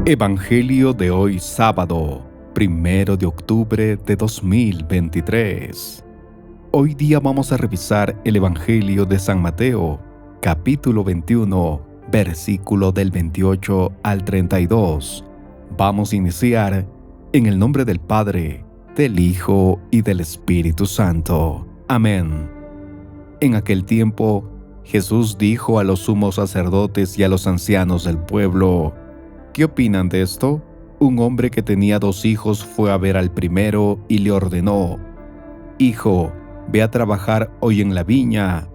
Evangelio de hoy sábado, 1 de octubre de 2023. Hoy día vamos a revisar el Evangelio de San Mateo, capítulo 21, versículo del 28 al 32. Vamos a iniciar en el nombre del Padre, del Hijo y del Espíritu Santo. Amén. En aquel tiempo, Jesús dijo a los sumos sacerdotes y a los ancianos del pueblo: ¿Qué opinan de esto? Un hombre que tenía 2 hijos fue a ver al primero y le ordenó: «Hijo, ve a trabajar hoy en la viña».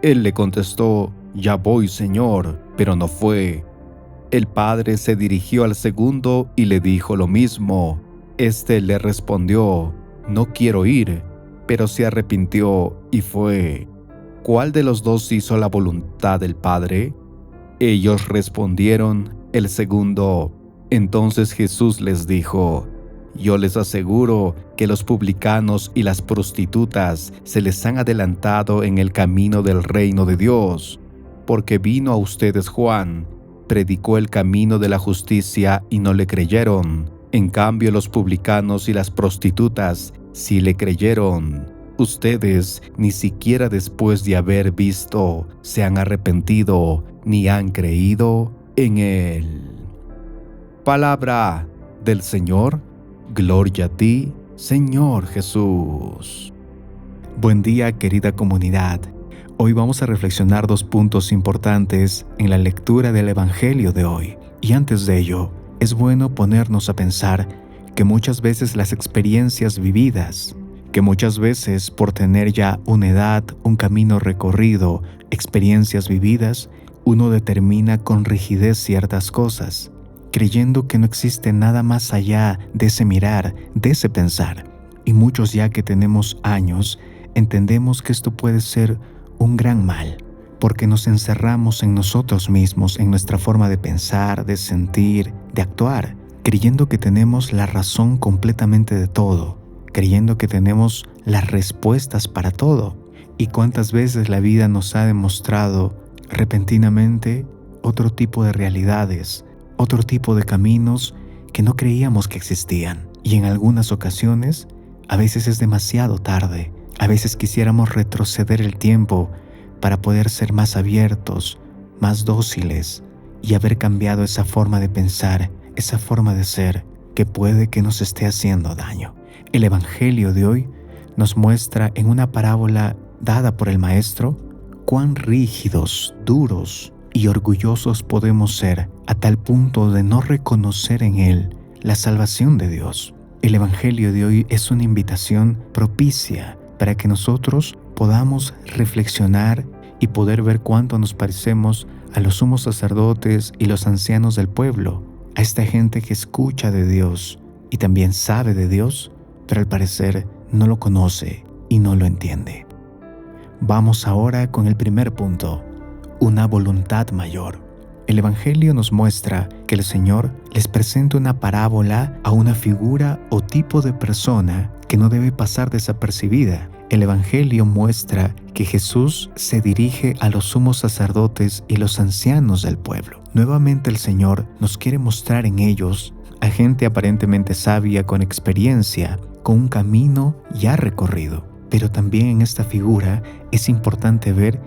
Él le contestó: «Ya voy, señor», pero no fue. El padre se dirigió al segundo y le dijo lo mismo. Este le respondió: «No quiero ir», pero se arrepintió y fue. ¿Cuál de los dos hizo la voluntad del padre? Ellos respondieron: «El segundo». Entonces Jesús les dijo: «Yo les aseguro que los publicanos y las prostitutas se les han adelantado en el camino del reino de Dios, porque vino a ustedes Juan, predicó el camino de la justicia y no le creyeron. En cambio, los publicanos y las prostitutas sí le creyeron. Ustedes ni siquiera después de haber visto se han arrepentido ni han creído en él». Palabra del Señor. Gloria a ti, Señor Jesús. Buen día, querida comunidad. Hoy vamos a reflexionar 2 puntos importantes en la lectura del Evangelio de hoy. Y antes de ello, es bueno ponernos a pensar que muchas veces las experiencias vividas, que muchas veces por tener ya una edad, un camino recorrido, experiencias vividas, uno determina con rigidez ciertas cosas, creyendo que no existe nada más allá de ese mirar, de ese pensar. Y muchos ya que tenemos años, entendemos que esto puede ser un gran mal, porque nos encerramos en nosotros mismos, en nuestra forma de pensar, de sentir, de actuar, creyendo que tenemos la razón completamente de todo, creyendo que tenemos las respuestas para todo. Y cuántas veces la vida nos ha demostrado repentinamente otro tipo de realidades, otro tipo de caminos que no creíamos que existían. Y en algunas ocasiones, a veces es demasiado tarde. A veces quisiéramos retroceder el tiempo para poder ser más abiertos, más dóciles y haber cambiado esa forma de pensar, esa forma de ser que puede que nos esté haciendo daño. El Evangelio de hoy nos muestra en una parábola dada por el Maestro cuán rígidos, duros y orgullosos podemos ser a tal punto de no reconocer en Él la salvación de Dios. El Evangelio de hoy es una invitación propicia para que nosotros podamos reflexionar y poder ver cuánto nos parecemos a los sumos sacerdotes y los ancianos del pueblo, a esta gente que escucha de Dios y también sabe de Dios, pero al parecer no lo conoce y no lo entiende. Vamos ahora con el primer punto: una voluntad mayor. El Evangelio nos muestra que el Señor les presenta una parábola a una figura o tipo de persona que no debe pasar desapercibida. El Evangelio muestra que Jesús se dirige a los sumos sacerdotes y los ancianos del pueblo. Nuevamente el Señor nos quiere mostrar en ellos a gente aparentemente sabia, con experiencia, con un camino ya recorrido. Pero también en esta figura es importante ver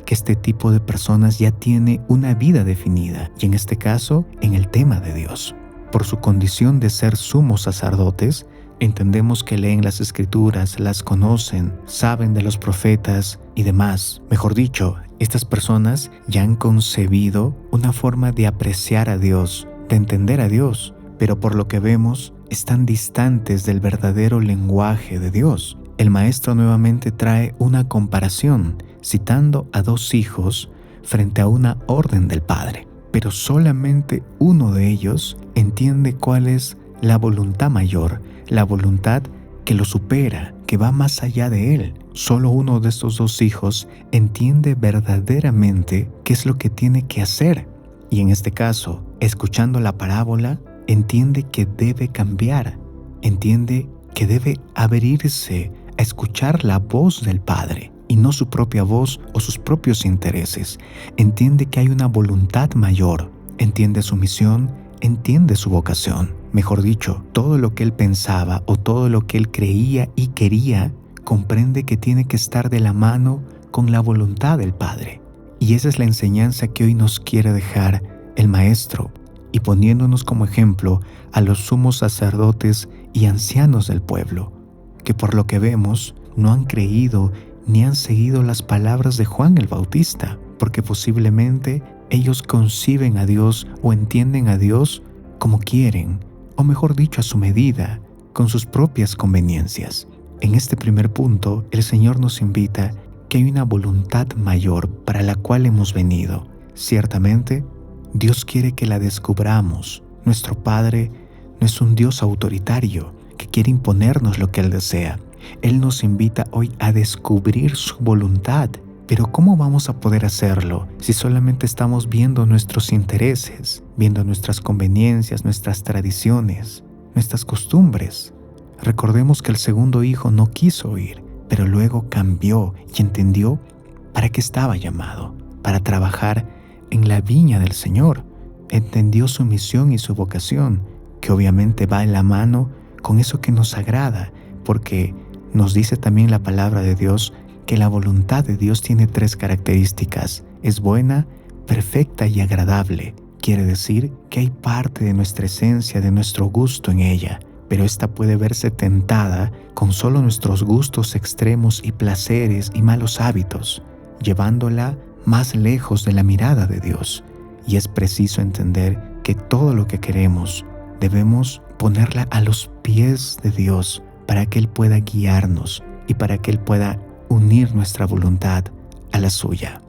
que este tipo de personas ya tiene una vida definida, y en este caso, en el tema de Dios. Por su condición de ser sumos sacerdotes, entendemos que leen las Escrituras, las conocen, saben de los profetas y demás. Mejor dicho, estas personas ya han concebido una forma de apreciar a Dios, de entender a Dios, pero por lo que vemos, están distantes del verdadero lenguaje de Dios. El Maestro nuevamente trae una comparación, citando a 2 hijos frente a una orden del Padre. Pero solamente uno de ellos entiende cuál es la voluntad mayor, la voluntad que lo supera, que va más allá de él. Solo uno de estos 2 hijos entiende verdaderamente qué es lo que tiene que hacer. Y en este caso, escuchando la parábola, entiende que debe cambiar, entiende que debe abrirse a escuchar la voz del Padre y no su propia voz o sus propios intereses. Entiende que hay una voluntad mayor, entiende su misión, entiende su vocación. Mejor dicho, todo lo que él pensaba o todo lo que él creía y quería, comprende que tiene que estar de la mano con la voluntad del Padre. Y esa es la enseñanza que hoy nos quiere dejar el Maestro, y poniéndonos como ejemplo a los sumos sacerdotes y ancianos del pueblo, que por lo que vemos no han creído ni han seguido las palabras de Juan el Bautista, porque posiblemente ellos conciben a Dios o entienden a Dios como quieren, o mejor dicho, a su medida, con sus propias conveniencias. En este primer punto, el Señor nos invita que hay una voluntad mayor para la cual hemos venido. Ciertamente, Dios quiere que la descubramos. Nuestro Padre no es un Dios autoritario que quiere imponernos lo que Él desea. Él nos invita hoy a descubrir su voluntad. Pero ¿cómo vamos a poder hacerlo si solamente estamos viendo nuestros intereses, viendo nuestras conveniencias, nuestras tradiciones, nuestras costumbres? Recordemos que el segundo hijo no quiso oír, pero luego cambió y entendió para qué estaba llamado, para trabajar en la viña del Señor. Entendió su misión y su vocación, que obviamente va en la mano con eso que nos agrada, porque nos dice también la palabra de Dios que la voluntad de Dios tiene 3 características. Es buena, perfecta y agradable. Quiere decir que hay parte de nuestra esencia, de nuestro gusto en ella, pero esta puede verse tentada con solo nuestros gustos extremos y placeres y malos hábitos, llevándola más lejos de la mirada de Dios. Y es preciso entender que todo lo que queremos debemos ponerla a los pies de Dios para que Él pueda guiarnos y para que Él pueda unir nuestra voluntad a la suya.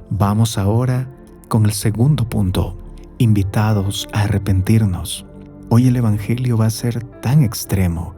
Vamos ahora con el segundo punto, invitados a arrepentirnos. Hoy el Evangelio va a ser tan extremo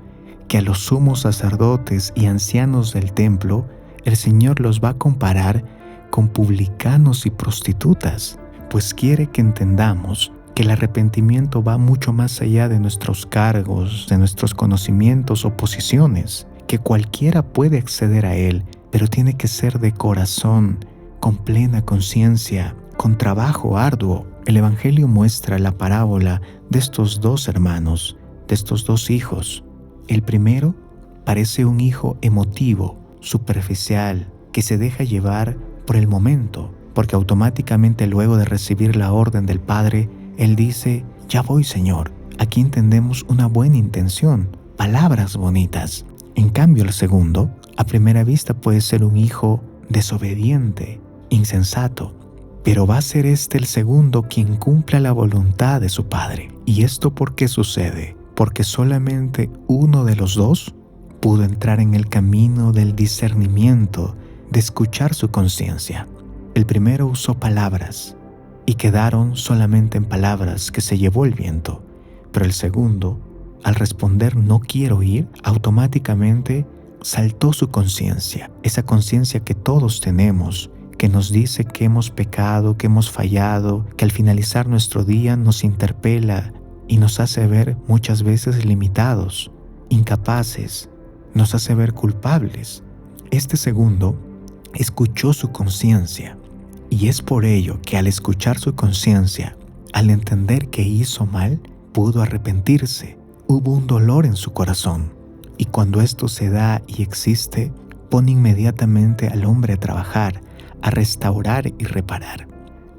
que a los sumos sacerdotes y ancianos del templo, el Señor los va a comparar con publicanos y prostitutas, pues quiere que entendamos que el arrepentimiento va mucho más allá de nuestros cargos, de nuestros conocimientos o posiciones, que cualquiera puede acceder a Él, pero tiene que ser de corazón, con plena conciencia, con trabajo arduo. El Evangelio muestra la parábola de estos 2 hermanos, de estos 2 hijos. El primero parece un hijo emotivo, superficial, que se deja llevar por el momento, porque automáticamente luego de recibir la orden del Padre, él dice: ya voy, Señor. Aquí entendemos una buena intención, palabras bonitas. En cambio, el segundo, a primera vista puede ser un hijo desobediente, insensato, pero va a ser el segundo quien cumpla la voluntad de su padre. ¿Y esto por qué sucede? Porque solamente uno de los 2 pudo entrar en el camino del discernimiento, de escuchar su conciencia. El primero usó palabras y quedaron solamente en palabras que se llevó el viento, pero el segundo, al responder no quiero ir, automáticamente saltó su conciencia, esa conciencia que todos tenemos, que nos dice que hemos pecado, que hemos fallado, que al finalizar nuestro día nos interpela y nos hace ver muchas veces limitados, incapaces, nos hace ver culpables. Este segundo escuchó su conciencia, y es por ello que al escuchar su conciencia, al entender que hizo mal, pudo arrepentirse. Hubo un dolor en su corazón, y cuando esto se da y existe, pone inmediatamente al hombre a trabajar, a restaurar y reparar.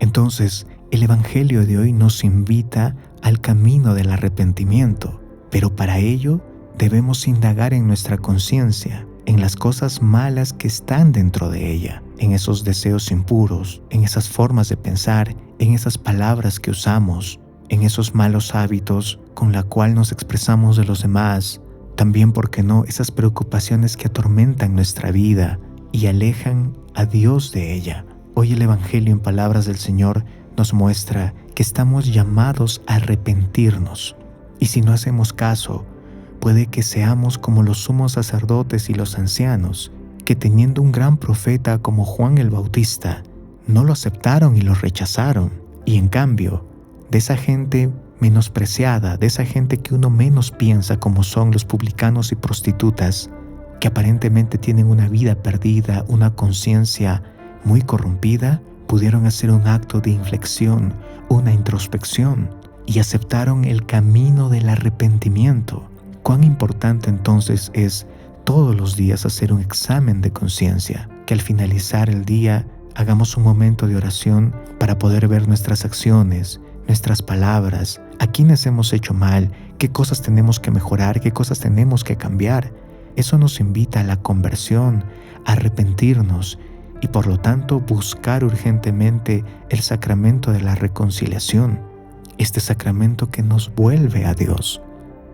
Entonces, el Evangelio de hoy nos invita al camino del arrepentimiento, pero para ello debemos indagar en nuestra conciencia, en las cosas malas que están dentro de ella, en esos deseos impuros, en esas formas de pensar, en esas palabras que usamos, en esos malos hábitos con la cual nos expresamos de los demás, también, ¿por qué no?, esas preocupaciones que atormentan nuestra vida y alejan a Dios de ella. Hoy el Evangelio, en palabras del Señor, nos muestra que estamos llamados a arrepentirnos, y si no hacemos caso, puede que seamos como los sumos sacerdotes y los ancianos, que teniendo un gran profeta como Juan el Bautista, no lo aceptaron y lo rechazaron, y en cambio, de esa gente menospreciada, de esa gente que uno menos piensa, como son los publicanos y prostitutas, que aparentemente tienen una vida perdida, una conciencia muy corrompida, pudieron hacer un acto de inflexión, una introspección, y aceptaron el camino del arrepentimiento. Cuán importante entonces es todos los días hacer un examen de conciencia, que al finalizar el día hagamos un momento de oración para poder ver nuestras acciones, nuestras palabras, a quienes hemos hecho mal, qué cosas tenemos que mejorar, qué cosas tenemos que cambiar. Eso nos invita a la conversión, a arrepentirnos y por lo tanto buscar urgentemente el sacramento de la reconciliación, este sacramento que nos vuelve a Dios,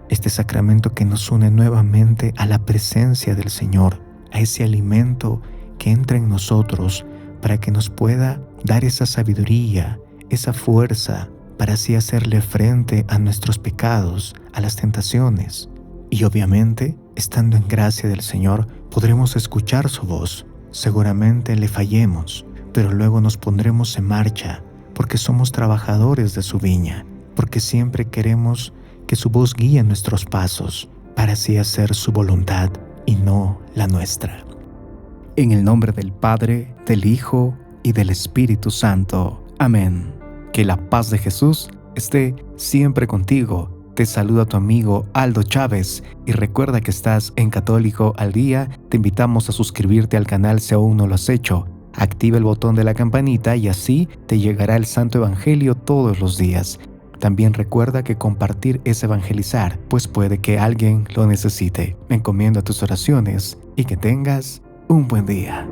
este sacramento que nos une nuevamente a la presencia del Señor, a ese alimento que entra en nosotros para que nos pueda dar esa sabiduría, esa fuerza para así hacerle frente a nuestros pecados, a las tentaciones. Y obviamente, estando en gracia del Señor, podremos escuchar su voz. Seguramente le fallemos, pero luego nos pondremos en marcha, porque somos trabajadores de su viña, porque siempre queremos que su voz guíe nuestros pasos, para así hacer su voluntad y no la nuestra. En el nombre del Padre, del Hijo y del Espíritu Santo. Amén. Que la paz de Jesús esté siempre contigo. Te saluda tu amigo Aldo Chávez y recuerda que estás en Católico al Día. Te invitamos a suscribirte al canal si aún no lo has hecho. Activa el botón de la campanita y así te llegará el Santo Evangelio todos los días. También recuerda que compartir es evangelizar, pues puede que alguien lo necesite. Me encomiendo a tus oraciones y que tengas un buen día.